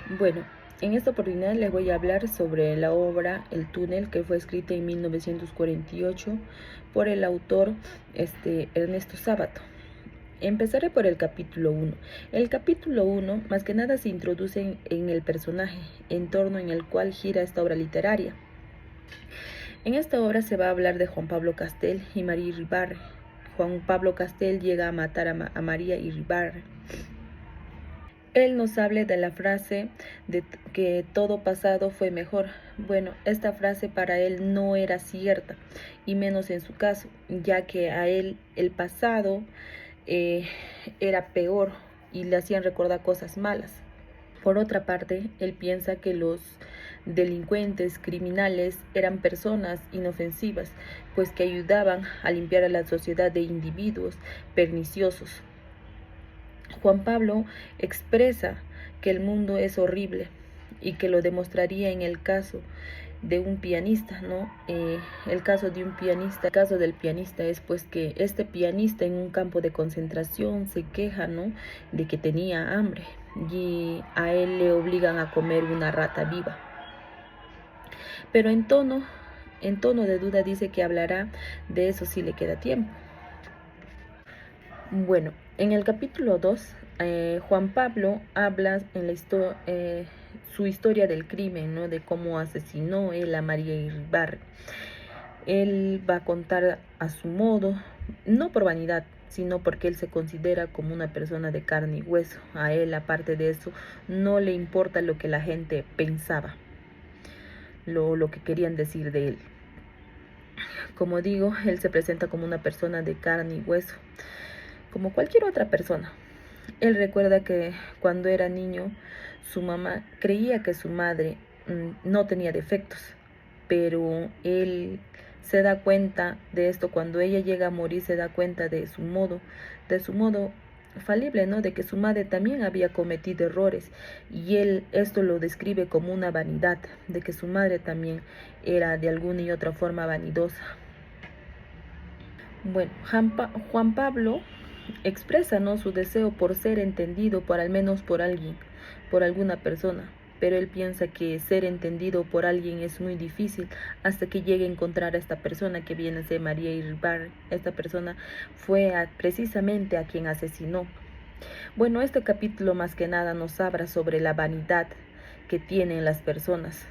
Bueno, en esta oportunidad les voy a hablar sobre la obra El túnel, que fue escrita en 1948 por el autor Ernesto Sábato. Empezaré por el capítulo 1. El capítulo 1 más que nada se introduce en el personaje, en torno en el cual gira esta obra literaria. En esta obra se va a hablar de Juan Pablo Castel y María Iribarren. Juan Pablo Castel llega a matar a María Iribarren. Él nos habla de la frase de que todo pasado fue mejor. Bueno, esta frase para él no era cierta, y menos en su caso, ya que a él el pasado era peor y le hacían recordar cosas malas. Por otra parte, él piensa que los delincuentes, criminales, eran personas inofensivas, pues que ayudaban a limpiar a la sociedad de individuos perniciosos. Juan Pablo expresa que el mundo es horrible y que lo demostraría en el caso de un pianista, ¿no? El caso del pianista es pues que este pianista en un campo de concentración se queja, ¿no?, de que tenía hambre y a él le obligan a comer una rata viva. Pero en tono de duda dice que hablará de eso si le queda tiempo. Bueno, en el capítulo 2, Juan Pablo habla en su historia del crimen, ¿no?, de cómo asesinó él a María Iribarren. Él va a contar a su modo, no por vanidad, sino porque él se considera como una persona de carne y hueso. A él, aparte de eso, no le importa lo que la gente pensaba, lo que querían decir de él. Como digo, él se presenta como una persona de carne y hueso, como cualquier otra persona. Él recuerda que cuando era niño, su mamá creía que su madre no tenía defectos, pero él se da cuenta de esto cuando ella llega a morir, se da cuenta de su modo falible, ¿no?, de que su madre también había cometido errores, y él esto lo describe como una vanidad, de que su madre también era de alguna y otra forma vanidosa. Bueno, Juan Pablo expresa, ¿no?, su deseo por ser entendido por al menos por alguien, por alguna persona, pero él piensa que ser entendido por alguien es muy difícil hasta que llegue a encontrar a esta persona que viene a ser María Iribarren. Esta persona fue precisamente a quien asesinó. Bueno, este capítulo más que nada nos habla sobre la vanidad que tienen las personas.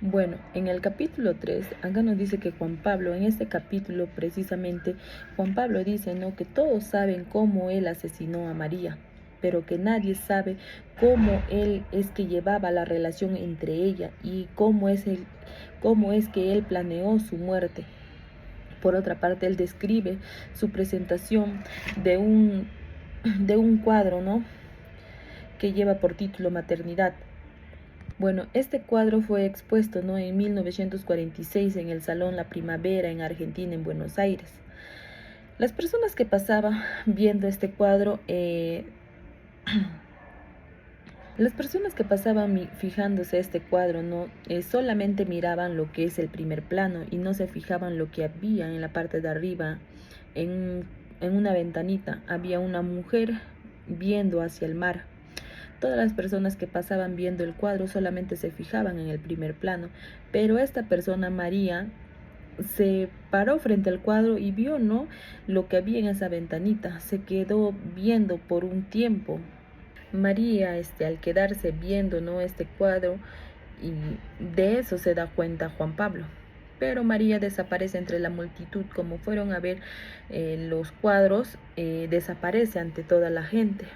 Bueno, en el capítulo 3, acá nos dice que Juan Pablo, en este capítulo precisamente, Juan Pablo dice, ¿no?, que todos saben cómo él asesinó a María, pero que nadie sabe cómo él es que llevaba la relación entre ella y cómo es que él planeó su muerte. Por otra parte, él describe su presentación de un cuadro, ¿no?, que lleva por título Maternidad. Bueno, este cuadro fue expuesto, ¿no?, en 1946 en el Salón La Primavera en Argentina, en Buenos Aires. Las personas que pasaban viendo este cuadro, fijándose a este cuadro, ¿no?, solamente miraban lo que es el primer plano y no se fijaban lo que había en la parte de arriba. En una ventanita había una mujer viendo hacia el mar. Todas las personas que pasaban viendo el cuadro solamente se fijaban en el primer plano, pero esta persona, María, se paró frente al cuadro y vio, ¿no?, lo que había en esa ventanita. Se quedó viendo por un tiempo. María, al quedarse viendo, ¿no?, este cuadro, y de eso se da cuenta Juan Pablo. Pero María desaparece entre la multitud. Como fueron a ver los cuadros, desaparece ante toda la gente.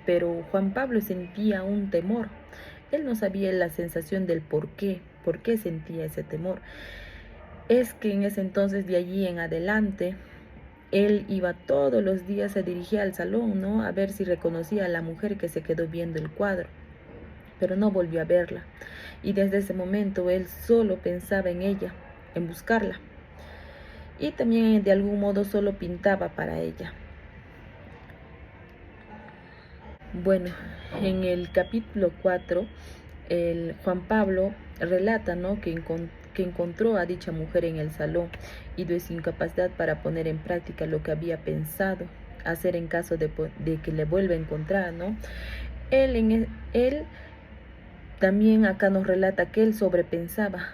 Pero Juan Pablo sentía un temor. Él no sabía la sensación del por qué sentía ese temor. Es que en ese entonces, de allí en adelante, él iba todos los días, se dirigía al salón, ¿no?, a ver si reconocía a la mujer que se quedó viendo el cuadro, pero no volvió a verla. Y desde ese momento él solo pensaba en ella, en buscarla. Y también de algún modo solo pintaba para ella. Bueno, en el capítulo 4, Juan Pablo relata, ¿no?, que encontró a dicha mujer en el salón y de su incapacidad para poner en práctica lo que había pensado hacer en caso de que le vuelva a encontrar, ¿no? Él también acá nos relata que él sobrepensaba,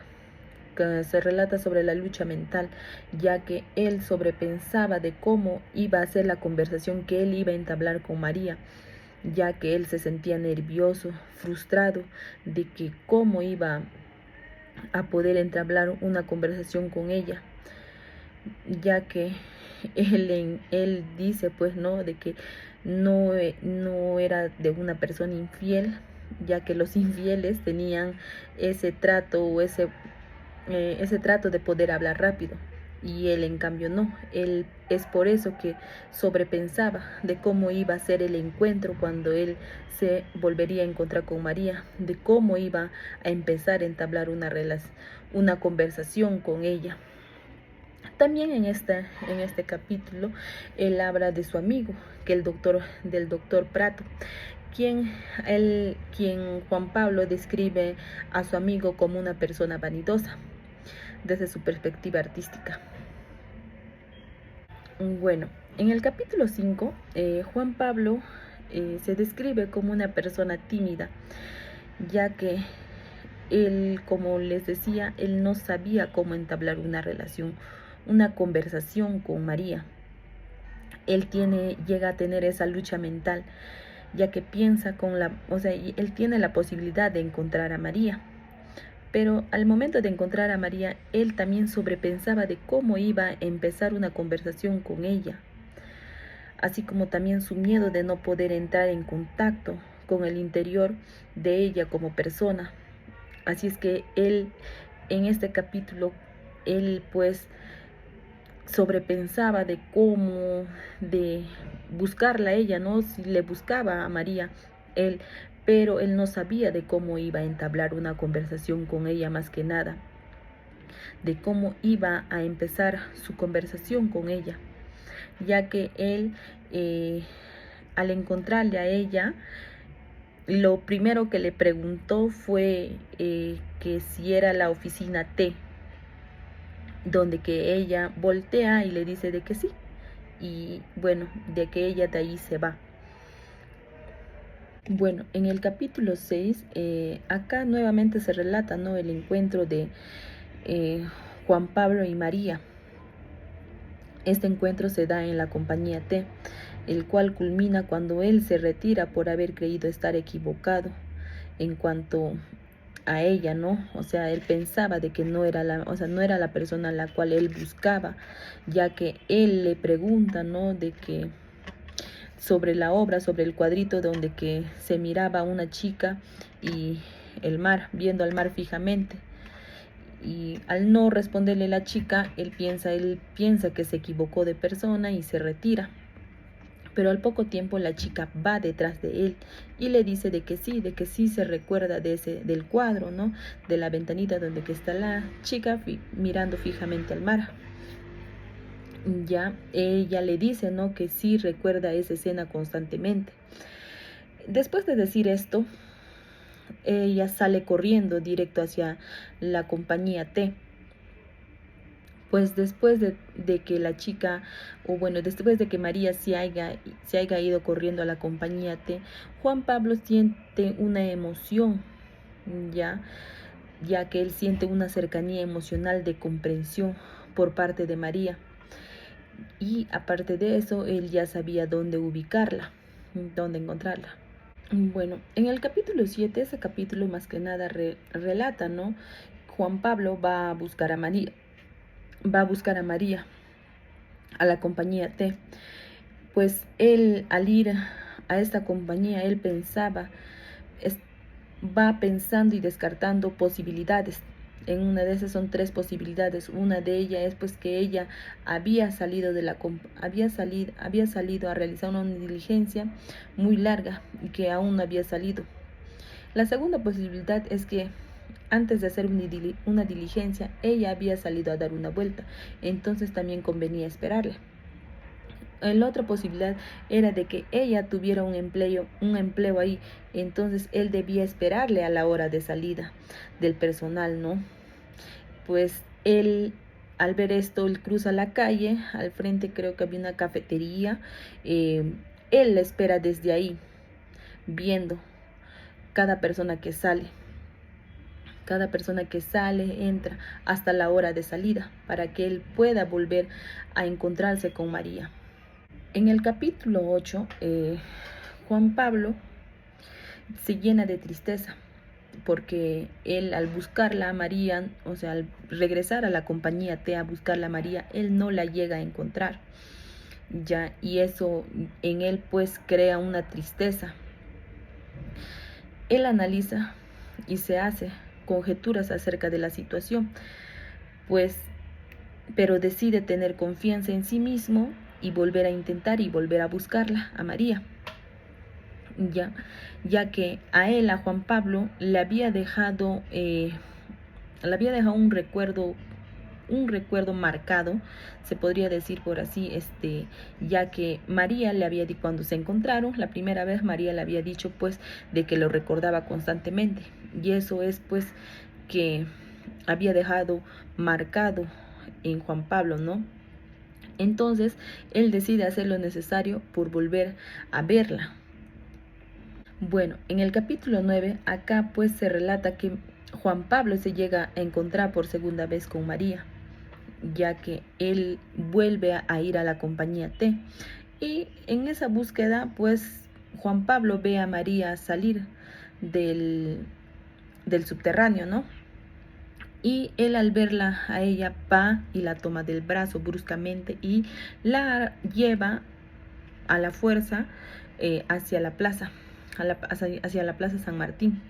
que se relata sobre la lucha mental, ya que él sobrepensaba de cómo iba a ser la conversación que él iba a entablar con María, ya que él se sentía nervioso, frustrado de que cómo iba a poder entablar una conversación con ella, ya que él dice pues no, de que no era de una persona infiel, ya que los infieles tenían ese trato o ese trato de poder hablar rápido, y él en cambio no. Él es por eso que sobrepensaba de cómo iba a ser el encuentro cuando él se volvería a encontrar con María, de cómo iba a empezar a entablar una conversación con ella. También en este capítulo él habla de su amigo, que del doctor Prato, quien Juan Pablo describe a su amigo como una persona vanidosa desde su perspectiva artística. Bueno, en el capítulo 5, Juan Pablo se describe como una persona tímida, ya que él, como les decía, él no sabía cómo entablar una relación, una conversación con María. Él llega a tener esa lucha mental, ya que piensa él tiene la posibilidad de encontrar a María. Pero al momento de encontrar a María, él también sobrepensaba de cómo iba a empezar una conversación con ella, así como también su miedo de no poder entrar en contacto con el interior de ella como persona. Así es que él, en este capítulo, él pues sobrepensaba de cómo, de buscarla a ella, ¿no? Si le buscaba a María, pero él no sabía de cómo iba a entablar una conversación con ella, más que nada, de cómo iba a empezar su conversación con ella, ya que él, al encontrarle a ella, lo primero que le preguntó fue que si era la oficina T, donde que ella voltea y le dice de que sí, y bueno, de que ella de ahí se va. Bueno, en el capítulo 6, acá nuevamente se relata, ¿no?, el encuentro de Juan Pablo y María. Este encuentro se da en la compañía T, el cual culmina cuando él se retira por haber creído estar equivocado en cuanto a ella, ¿no? O sea, él pensaba de que no era la persona a la cual él buscaba, ya que él le pregunta, ¿no?, de que sobre la obra, sobre el cuadrito donde que se miraba una chica y el mar, viendo al mar fijamente. Y al no responderle la chica, él piensa que se equivocó de persona y se retira. Pero al poco tiempo la chica va detrás de él y le dice de que sí se recuerda del cuadro, ¿no?, de la ventanita donde que está la chica mirando fijamente al mar. Ya ella le dice, ¿no?, que sí recuerda esa escena constantemente. Después de decir esto, ella sale corriendo directo hacia la compañía T. Pues después de que la chica, después de que María se haya ido corriendo a la compañía T, Juan Pablo siente una emoción, ya que él siente una cercanía emocional de comprensión por parte de María. Y aparte de eso, él ya sabía dónde ubicarla, dónde encontrarla. Bueno, en el capítulo 7, ese capítulo más que nada relata, ¿no? Juan Pablo va a buscar a María, a la compañía T. Pues él, al ir a esta compañía, él va pensando y descartando posibilidades. En una de esas son 3 posibilidades. Una de ellas es pues que ella había salido a realizar una diligencia muy larga y que aún no había salido. La segunda posibilidad es que antes de hacer una diligencia, ella había salido a dar una vuelta, entonces también convenía esperarla. La otra posibilidad era de que ella tuviera un empleo ahí, entonces él debía esperarle a la hora de salida del personal, ¿no? Pues él, al ver esto, él cruza la calle, al frente creo que había una cafetería, él la espera desde ahí, viendo cada persona que sale. Cada persona que sale, entra hasta la hora de salida, para que él pueda volver a encontrarse con María. En el capítulo 8, Juan Pablo se llena de tristeza, porque él al buscarla a María, o sea, al regresar a la compañía T a buscarla a María, él no la llega a encontrar. Ya, y eso en él pues crea una tristeza. Él analiza y se hace conjeturas acerca de la situación, pues, pero decide tener confianza en sí mismo y volver a intentar y volver a buscarla a María, ya que a él, a Juan Pablo, le había dejado un recuerdo marcado, se podría decir por así, ya que María le había dicho, cuando se encontraron la primera vez, María le había dicho pues de que lo recordaba constantemente, y eso es pues que había dejado marcado en Juan Pablo, ¿no? Entonces él decide hacer lo necesario por volver a verla. Bueno, en el capítulo 9, acá pues se relata que Juan Pablo se llega a encontrar por segunda vez con María, ya que él vuelve a ir a la compañía T. Y en esa búsqueda, pues Juan Pablo ve a María salir del subterráneo, ¿no? Y él, al verla a ella, va y la toma del brazo bruscamente y la lleva a la fuerza hacia la plaza, hacia la plaza San Martín,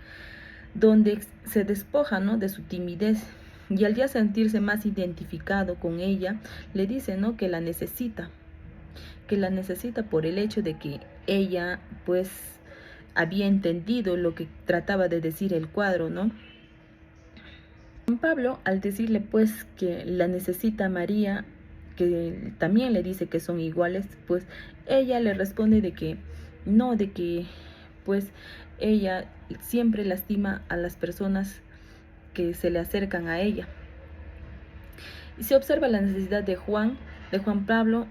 donde se despoja, ¿no?, de su timidez, y al ya sentirse más identificado con ella, le dice, ¿no?, que la necesita por el hecho de que ella pues había entendido lo que trataba de decir el cuadro, ¿no? Juan Pablo, al decirle pues que la necesita a María, que también le dice que son iguales, pues ella le responde de que no, de que pues ella siempre lastima a las personas que se le acercan a ella. Y se observa la necesidad de Juan Pablo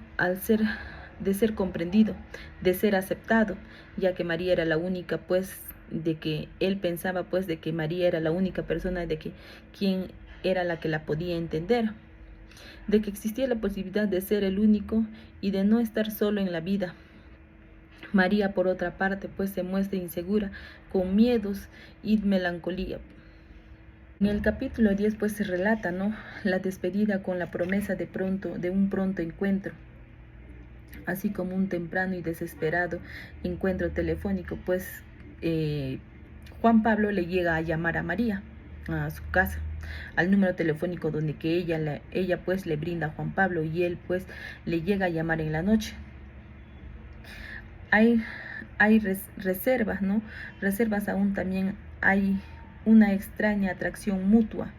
de ser comprendido, de ser aceptado, ya que María era la única, pues, de que él pensaba pues de que María era la única persona, de que quien era la que la podía entender, de que existía la posibilidad de ser el único y de no estar solo en la vida. María, por otra parte, pues se muestra insegura, con miedos y melancolía. En el capítulo 10 pues se relata, ¿no?, la despedida con la promesa de un pronto encuentro, así como un temprano y desesperado encuentro telefónico, pues Juan Pablo le llega a llamar a María a su casa, al número telefónico donde que ella pues le brinda a Juan Pablo, y él pues le llega a llamar en la noche. Hay reservas, ¿no? Reservas aún, también hay una extraña atracción mutua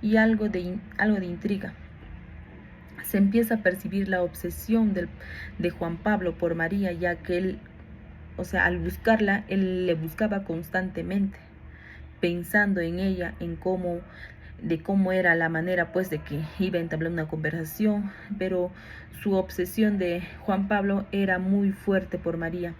y algo de intriga. Se empieza a percibir la obsesión de Juan Pablo por María, ya que él, o sea, al buscarla, él le buscaba constantemente, pensando en ella, de cómo era la manera pues de que iba a entablar una conversación, pero su obsesión de Juan Pablo era muy fuerte por María.